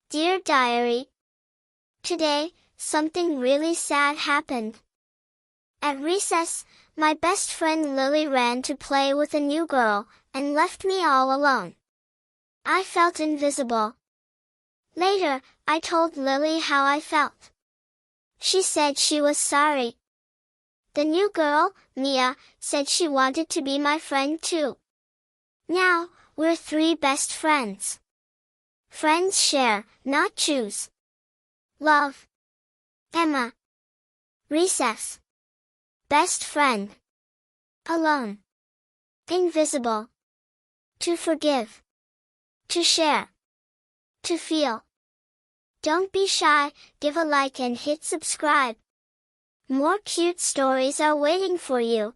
Dear Diary, today, something really sad happened. At recess, my best friend Lily ran to play with a new girl, and left me all alone. I felt invisible. Later, I told Lily how I felt. She said she was sorry. The new girl, Mia, said she wanted to be my friend too. Now, we're 3 best friends. Friends share, not choose. Love. Emma. Recess. Best friend. Alone. Invisible. To forgive. To share. To feel. Don't be shy, give a like and hit subscribe. More cute stories are waiting for you.